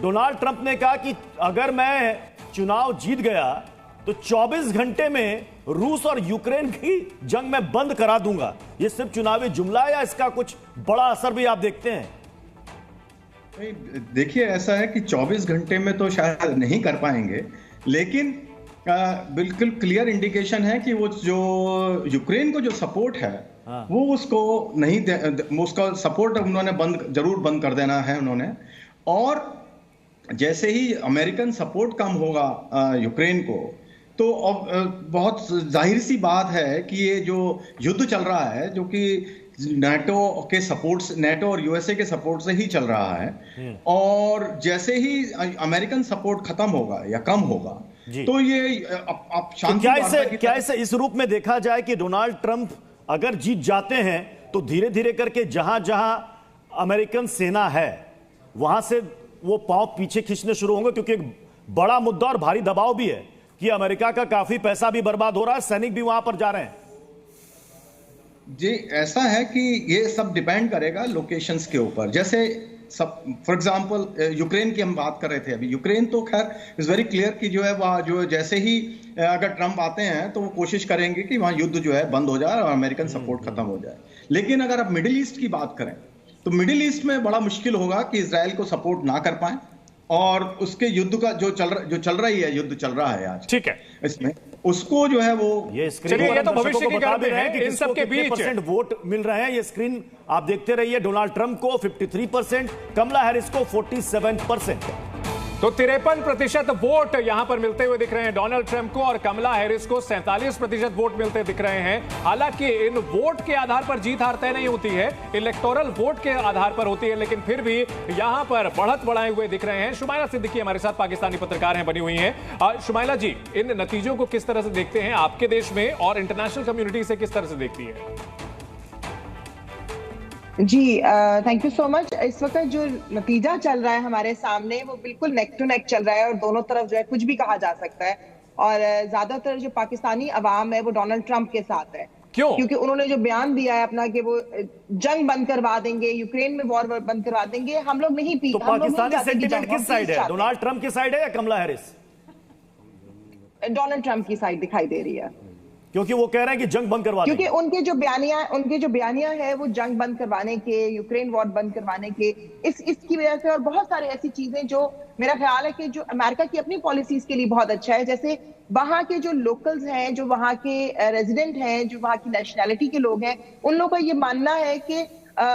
Donald Trump ने कहा कि अगर मैं चुनाव जीत गया तो 24 घंटे में रूस और यूक्रेन की जंग में बंद करा दूंगा। यह सिर्फ चुनावी जुमला है या इसका कुछ बड़ा असर भी आप देखते हैं? देखिए, ऐसा है कि 24 घंटे में तो शायद नहीं कर पाएंगे, लेकिन बिल्कुल क्लियर इंडिकेशन है कि वो जो यूक्रेन को जो सपोर्ट है वो उसको नहीं उसका सपोर्ट उन्होंने जरूर बंद कर देना है उन्होंने। और जैसे ही अमेरिकन सपोर्ट कम होगा यूक्रेन को, तो अब बहुत जाहिर सी बात है कि ये जो युद्ध चल रहा है, जो कि नेटो और यूएसए के सपोर्ट से ही चल रहा है, और जैसे ही अमेरिकन सपोर्ट खत्म होगा या कम होगा तो ये अब शांति क्या इसे इस रूप में देखा जाए कि डोनाल्ड ट्रंप अगर जीत जाते हैं तो धीरे धीरे करके जहां जहां अमेरिकन सेना है वहां से वो पांव पीछे खींचने शुरू होंगे, क्योंकि एक बड़ा मुद्दा और भारी दबाव भी है कि अमेरिका का काफी पैसा भी बर्बाद हो रहा है, सैनिक भी वहां पर जा रहे हैं। जी, ऐसा है कि ये सब डिपेंड करेगा लोकेशंस के ऊपर। जैसे सब फॉर एग्जांपल यूक्रेन की हम बात कर रहे थे अभी, यूक्रेन तो खैर इज वेरी क्लियर कि जो है वह जो जैसे ही अगर ट्रंप आते हैं तो वो कोशिश करेंगे कि वहां युद्ध जो है बंद हो जाए और अमेरिकन सपोर्ट खत्म हो जाए। लेकिन अगर आप मिडिल ईस्ट की बात करें तो मिडिल ईस्ट में बड़ा मुश्किल होगा कि इजराइल को सपोर्ट ना कर पाए, और उसके युद्ध का जो चल रही है युद्ध चल रहा है आज, ठीक है, इसमें उसको जो है वो ये तो भविष्य की गणना है कि इन सब के बीच % वोट मिल रहे हैं। ये स्क्रीन आप देखते रहिए। डोनाल्ड ट्रंप को 53%, कमला हैरिस को 47%। तो 53% वोट यहां पर मिलते हुए दिख रहे हैं डोनाल्ड ट्रंप को, और कमला हैरिस को 47% वोट मिलते दिख रहे हैं। हालांकि इन वोट के आधार पर जीत हार तय नहीं होती है, इलेक्टोरल वोट के आधार पर होती है, लेकिन फिर भी यहां पर बढ़त बढ़ाए हुए दिख रहे हैं। शुमाइला सिद्दीकी हमारे साथ पाकिस्तानी पत्रकार हैं, बनी हुई हैं। शुमाइला जी, इन नतीजों को किस तरह से देखते हैं आपके देश में, और इंटरनेशनल कम्युनिटी से किस तरह से देखती है? जी, थैंक यू सो मच। इस वक्त जो नतीजा चल रहा है हमारे सामने वो बिल्कुल नेक टू नेक चल रहा है, और दोनों तरफ जो है कुछ भी कहा जा सकता है, और ज्यादातर जो पाकिस्तानी अवाम है वो डोनाल्ड ट्रंप के साथ है। क्यों? क्योंकि उन्होंने जो बयान दिया है अपना कि वो जंग बंद करवा देंगे, यूक्रेन में वॉर बंद करवा देंगे, हम लोग नहीं पी। तो पाकिस्तानी सेंटिमेंट किस साइड है? डोनाल्ड ट्रंप की साइड है या कमला हैरिस? डोनाल्ड ट्रंप की साइड दिखाई दे रही है, क्योंकि वो कह रहे हैं कि जंग बंद करवा देंगे। क्योंकि उनके जो बयानियां है वो जंग बंद करवाने के, यूक्रेन वॉर बंद करवाने के, इसकी वजह से, और बहुत सारी ऐसी चीजें जो मेरा ख्याल है कि जो अमेरिका की अपनी पॉलिसीज के लिए बहुत अच्छा है। जैसे वहां के जो लोकल्स हैं, जो वहां के रेजिडेंट हैं, जो वहां की नेशनैलिटी के लोग हैं, उन लोगों का ये मानना है कि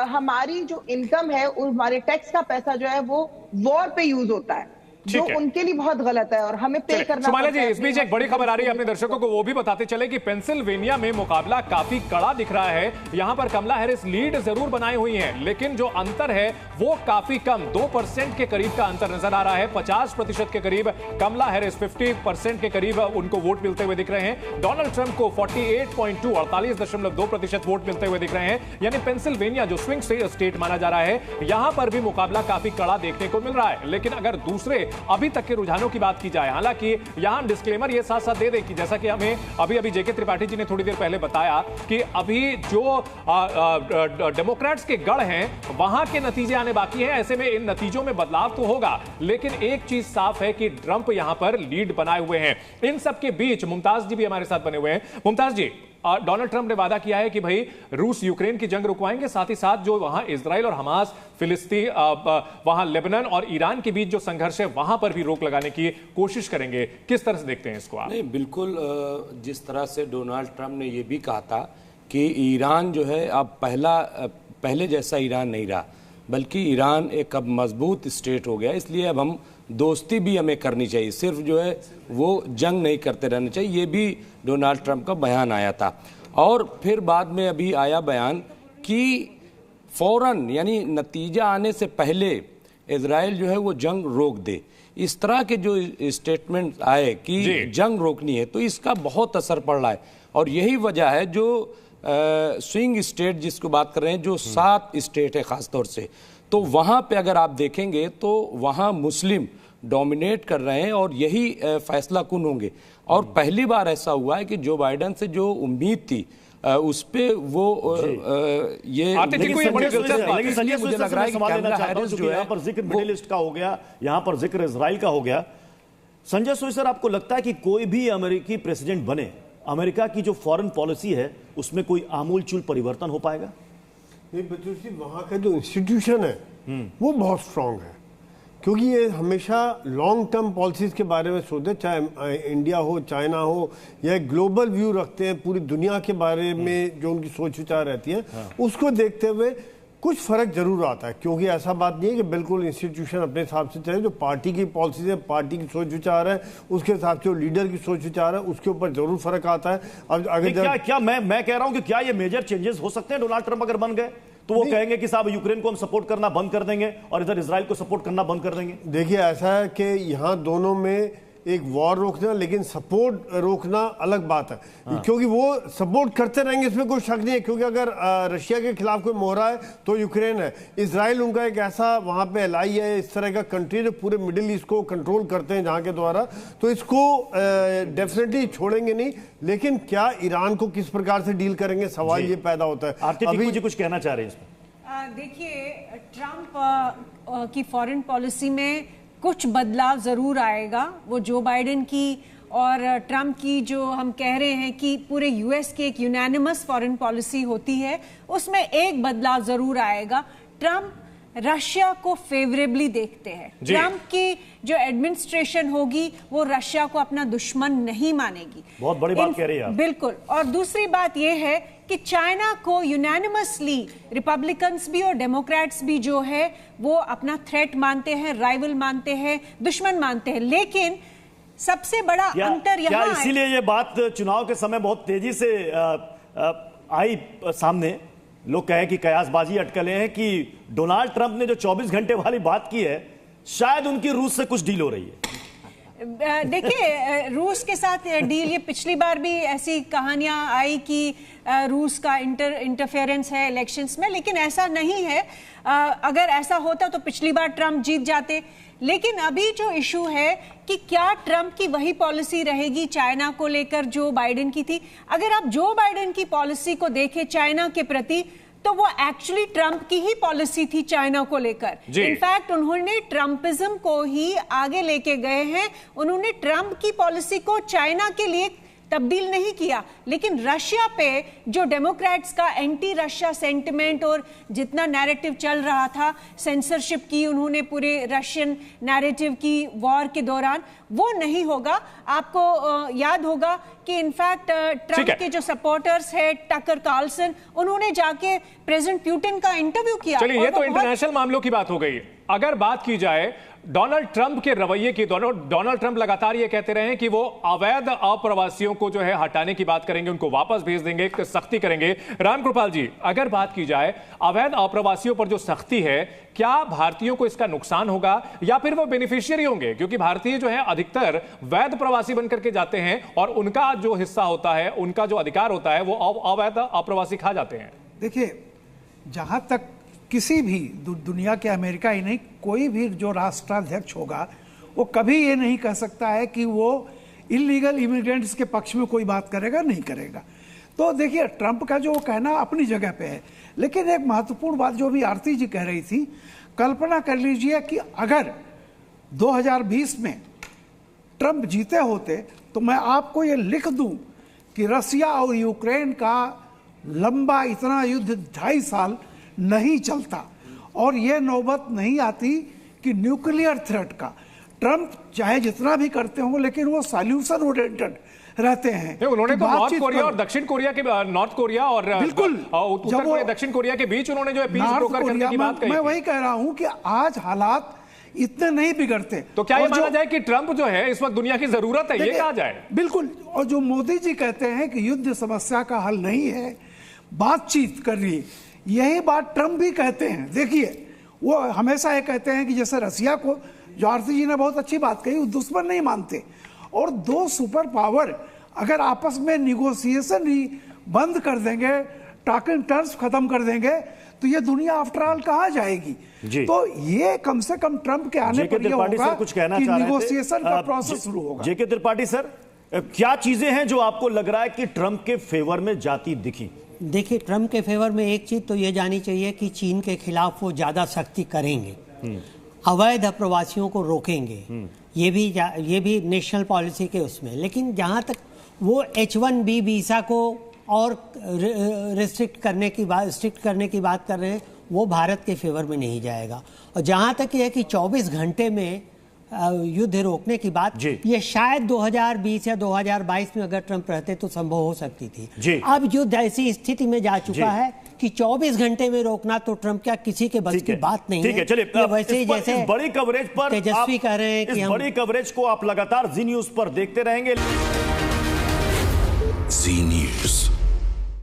हमारी जो इनकम है और हमारे टैक्स का पैसा जो है वो वॉर पे यूज होता है, जो उनके लिए बहुत गलत है और हमें पे करना। शुमाइला जी, इस बीच एक बड़ी खबर आ रही है अपने दर्शकों को वो भी बताते चले कि पेंसिल्वेनिया में मुकाबला काफी कड़ा दिख रहा है। यहां पर कमला हैरिस लीड जरूर बनाई हुई है, लेकिन जो अंतर है वो काफी कम, 2% के करीब का अंतर नजर आ रहा है। 50% के करीब कमला हैरिस, 50% के करीब उनको वोट मिलते हुए दिख रहे हैं। डोनाल्ड ट्रंप को 48.2 48.2% वोट मिलते हुए दिख रहे हैं। यानी पेंसिल्वेनिया जो स्विंग स्टेट माना जा रहा है, यहां पर भी मुकाबला काफी कड़ा देखने को मिल रहा है। लेकिन अगर दूसरे अभी तक के रुझानों की बात की जाए, हालांकि यहां डिस्क्लेमर ये साथ साथ दे दे कि जैसा कि हमें अभी जेके त्रिपाठी जी ने थोड़ी देर पहले बताया कि अभी जो डेमोक्रेट्स के गढ़ हैं वहां के नतीजे आने बाकी हैं। ऐसे में इन नतीजों में बदलाव तो होगा, लेकिन एक चीज साफ है कि ट्रंप यहां पर लीड बनाए हुए हैं। इन सब के बीच मुमताज जी भी हमारे साथ बने हुए हैं। मुमताज जी, डोनाल्ड ट्रंप ने वादा किया है कि भाई रूस यूक्रेन की जंग रुकवाएंगे, साथ ही साथ जो वहां इजराइल और हमास, फिलिस्तीन, वहां लेबनान और ईरान के बीच जो संघर्ष है वहां पर भी रोक लगाने की कोशिश करेंगे। किस तरह से देखते हैं इसको आप? नहीं, बिल्कुल जिस तरह से डोनाल्ड ट्रंप ने यह भी कहा था कि ईरान जो है अब पहले जैसा ईरान नहीं रहा, बल्कि ईरान एक अब मजबूत स्टेट हो गया, इसलिए अब हम दोस्ती भी हमें करनी चाहिए, सिर्फ जो है वो जंग नहीं करते रहना चाहिए। ये भी डोनाल्ड ट्रंप का बयान आया था। और फिर बाद में अभी आया बयान कि फौरन, यानी नतीजा आने से पहले इजराइल जो है वो जंग रोक दे। इस तरह के जो स्टेटमेंट आए कि जंग रोकनी है, तो इसका बहुत असर पड़ रहा है। और यही वजह है जो स्विंग स्टेट जिसको बात कर रहे हैं, जो 7 स्टेट है खासतौर से, तो वहाँ पे अगर आप देखेंगे तो वहाँ मुस्लिम डोमिनेट कर रहे हैं और यही फैसला कुन होंगे। और पहली बार ऐसा हुआ है कि जो बाइडन से जो उम्मीद थी उस पे वो ये आर्थिक कोई बड़ी दिलचस्प बात है। लेकिन संजय मुझे लग रहा है कि कमला हैरिस जो है यहाँ पर जिक्र मिडिल ईस्ट का हो गया, यहाँ पर जिक्र इजराइल का हो गया। संजय सोई सर, आपको लगता है कि कोई भी अमेरिकी प्रेसिडेंट बने, अमेरिका की जो फॉरेन पॉलिसी है उसमें कोई आमूलचूल परिवर्तन हो पाएगा? नहीं बच्चों जी, वहाँ का जो इंस्टीट्यूशन है वो बहुत स्ट्रांग है, क्योंकि ये हमेशा लॉन्ग टर्म पॉलिसीज के बारे में सोचते, चाहे इंडिया हो, चाइना हो, या एक ग्लोबल व्यू रखते हैं पूरी दुनिया के बारे में, जो उनकी सोच विचार रहती है उसको देखते हुए कुछ फर्क जरूर आता है। क्योंकि ऐसा बात नहीं है कि बिल्कुल इंस्टीट्यूशन अपने हिसाब से चले, जो पार्टी की पॉलिसीज है, पार्टी की सोच विचार है, उसके हिसाब से लीडर की सोच विचार है, उसके ऊपर जरूर फर्क आता है। अब अगर क्या मैं कह रहा हूं कि क्या ये मेजर चेंजेस हो सकते हैं? डोनाल्ड ट्रंप अगर बन गए तो वो कहेंगे कि साहब यूक्रेन को हम सपोर्ट करना बंद कर देंगे और इधर इजराइल को सपोर्ट करना बंद कर देंगे। देखिए, ऐसा है कि यहाँ दोनों में एक वॉर रोकना, लेकिन सपोर्ट रोकना अलग बात है। क्योंकि वो सपोर्ट करते रहेंगे, इसमें कोई शक नहीं है। क्योंकि अगर रशिया के खिलाफ कोई मोहरा है तो यूक्रेन है। इजराइल उनका एक ऐसा वहाँ पे एलाई है, इस तरह का कंट्री जो पूरे मिडिल ईस्ट को कंट्रोल करते हैं जहाँ के द्वारा, तो इसको डेफिनेटली छोड़ेंगे नहीं। लेकिन क्या ईरान को किस प्रकार से डील करेंगे, सवाल ये पैदा होता है। अभी जी कुछ कहना चाह रहे हैं इसमें? देखिए, ट्रंप की फॉरेन पॉलिसी में कुछ बदलाव जरूर आएगा। वो जो बाइडेन की और ट्रंप की जो हम कह रहे हैं कि पूरे यूएस की एक यूनानिमस फॉरेन पॉलिसी होती है, उसमें एक बदलाव जरूर आएगा। ट्रंप रशिया को फेवरेबली देखते हैं। ट्रंप की जो एडमिनिस्ट्रेशन होगी वो रशिया को अपना दुश्मन नहीं मानेगी। बहुत बड़ी बात कह रही है आप। बिल्कुल। और दूसरी बात यह है कि चाइना को यूनानिमसली रिपब्लिकन्स भी और डेमोक्रेट्स भी जो है वो अपना थ्रेट मानते हैं, राइवल मानते हैं, दुश्मन मानते हैं। लेकिन सबसे बड़ा अंतर यहाँ है, इसीलिए ये बात चुनाव के समय बहुत तेजी से आई सामने। लोग कहे कि कयासबाजी अटकलें हैं कि डोनाल्ड ट्रंप ने जो 24 घंटे वाली बात की है, शायद उनकी रूस से कुछ डील हो रही है। देखिए, रूस के साथ डील, ये पिछली बार भी ऐसी कहानियां आई कि रूस का इंटरफेरेंस है इलेक्शंस में, लेकिन ऐसा नहीं है। अगर ऐसा होता तो पिछली बार ट्रंप जीत जाते। लेकिन अभी जो इशू है कि क्या ट्रंप की वही पॉलिसी रहेगी चाइना को लेकर जो बाइडेन की थी। अगर आप जो बाइडेन की पॉलिसी को देखें चाइना के प्रति, तो वो एक्चुअली ट्रंप की ही पॉलिसी थी चाइना को लेकर। इनफैक्ट उन्होंने ट्रंपिज्म को ही आगे लेके गए हैं। उन्होंने ट्रंप की पॉलिसी को चाइना के लिए तब्दील नहीं किया, लेकिन रशिया पे जो डेमोक्रेट्स का एंटी रशिया सेंटिमेंट और जितना नैरेटिव चल रहा था, सेंसरशिप की उन्होंने पूरे रशियन नैरेटिव की वॉर के दौरान, वो नहीं होगा। आपको याद होगा कि इनफैक्ट ट्रंप के जो सपोर्टर्स है टकर कार्लसन, उन्होंने जाके प्रेसिडेंट पुतिन का इंटरव्यू किया। चलिए, ये तो इंटरनेशनल मामलों की बात हो गई। अगर बात की जाए डोनाल्ड ट्रंप के रवैये की, डोनाल्ड ट्रंप लगातार ये कहते रहे हैं कि वो अवैध अप्रवासियों को जो है हटाने की बात करेंगे, उनको वापस भेज देंगे, सख्ती करेंगे। रामकृपाल जी, अगर बात की जाए अवैध अप्रवासियों पर जो सख्ती है, क्या भारतीयों को इसका नुकसान होगा या फिर वो बेनिफिशियरी होंगे? क्योंकि भारतीय जो है अधिकतर वैध प्रवासी बनकर के जाते हैं और उनका जो हिस्सा होता है, उनका जो अधिकार होता है, वो अवैध अप्रवासी खा जाते हैं। देखिए, जहां तक किसी भी दुनिया के, अमेरिका ही नहीं, कोई भी जो राष्ट्राध्यक्ष होगा वो कभी ये नहीं कह सकता है कि वो इलीगल इमिग्रेंट्स के पक्ष में कोई बात करेगा, नहीं करेगा। तो देखिए, ट्रंप का जो कहना अपनी जगह पे है, लेकिन एक महत्वपूर्ण बात जो भी आरती जी कह रही थी, कल्पना कर लीजिए कि अगर 2020 में ट्रंप जीते होते तो मैं आपको ये लिख दूं कि रसिया और यूक्रेन का लंबा इतना युद्ध 2.5 साल नहीं चलता और ये नौबत नहीं आती कि न्यूक्लियर थ्रेट का। ट्रंप चाहे जितना भी करते हों, लेकिन वो सॉल्यूशन ओरिएंटेड रहते हैं। उन्होंने तो नॉर्थ कोरिया और दक्षिण कोरिया के, नॉर्थ कोरिया और बिल्कुल उत्तर कोरिया दक्षिण कोरिया के बीच उन्होंने जो है पीस ब्रोकर करने की बात कही। मैं वही कह रहा हूं कि आज हालात इतने नहीं बिगड़ते। तो क्या ये माना जाए कि ट्रंप जो है इस वक्त दुनिया की जरूरत है, ये कहा जाए? बिल्कुल। और जो मोदी जी कहते हैं कि युद्ध समस्या का हल नहीं है, बातचीत कर रही, यही बात ट्रंप भी कहते हैं। देखिए, वो हमेशा ये कहते हैं कि जैसे रसिया को, जो आरती जी ने बहुत अच्छी बात कही, वो दुश्मन नहीं मानते। और दो सुपर पावर अगर आपस में निगोसिएशन ही बंद कर देंगे, टॉकिंग टर्म्स खत्म कर देंगे, तो ये दुनिया आफ्टर ऑल कहाँ जाएगी? तो ये कम से कम ट्रंप के आने पर ये होगा कि निगोसिएशन का प्रोसेस शुरू होगा। जेके त्रिपाठी सर, क्या चीजें हैं जो आपको लग रहा है कि ट्रंप के फेवर में जाती दिखी? देखिए, ट्रंप के फेवर में एक चीज तो ये जानी चाहिए कि चीन के खिलाफ वो ज्यादा सख्ती करेंगे, अवैध अप्रवासियों को रोकेंगे, ये भी नेशनल पॉलिसी के उसमें। लेकिन जहां तक वो H1B वीजा को और स्ट्रिक्ट करने की बात कर रहे हैं, वो भारत के फेवर में नहीं जाएगा। और जहां तक ये है कि 24 घंटे में युद्ध रोकने की बात, ये शायद 2020 या 2022 में अगर ट्रंप रहते तो संभव हो सकती थी। अब युद्ध ऐसी स्थिति में जा चुका है कि 24 घंटे में रोकना तो ट्रंप क्या किसी के बस की बात नहीं है। चलिए, वैसे जैसे बड़ी कवरेज पर तेजस्वी कह रहे हैं कि इस बड़ी कवरेज को आप लगातार जी न्यूज पर देखते रहेंगे। जी न्यूज।